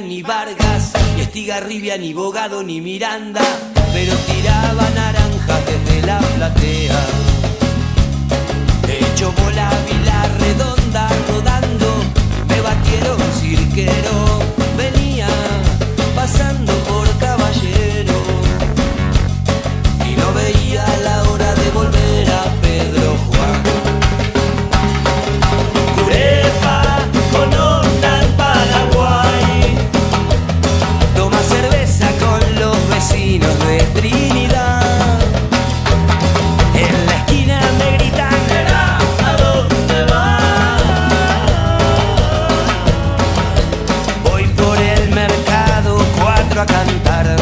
ni Vargas, ni Estigarribia, ni Bogado, ni Miranda, pero tiraba naranjas desde la platea. Hecho bola, Vila Redonda rodando, me batieron cirquero, venía pasando por Caballero y no veía la hora de volver a Pedro Juan. Curepa con onda en Paraguay, toma cerveza con los vecinos de Trinidad. En la esquina me gritan: "Nena, ¿a dónde vas?". Voy por el mercado 4 a cantar.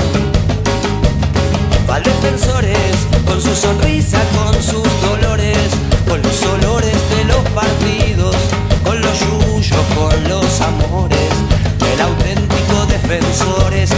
Al defensores con su sonrisa, con sus dolores, con los olores de los partidos, con los yuyos, con los amores del auténtico defensores.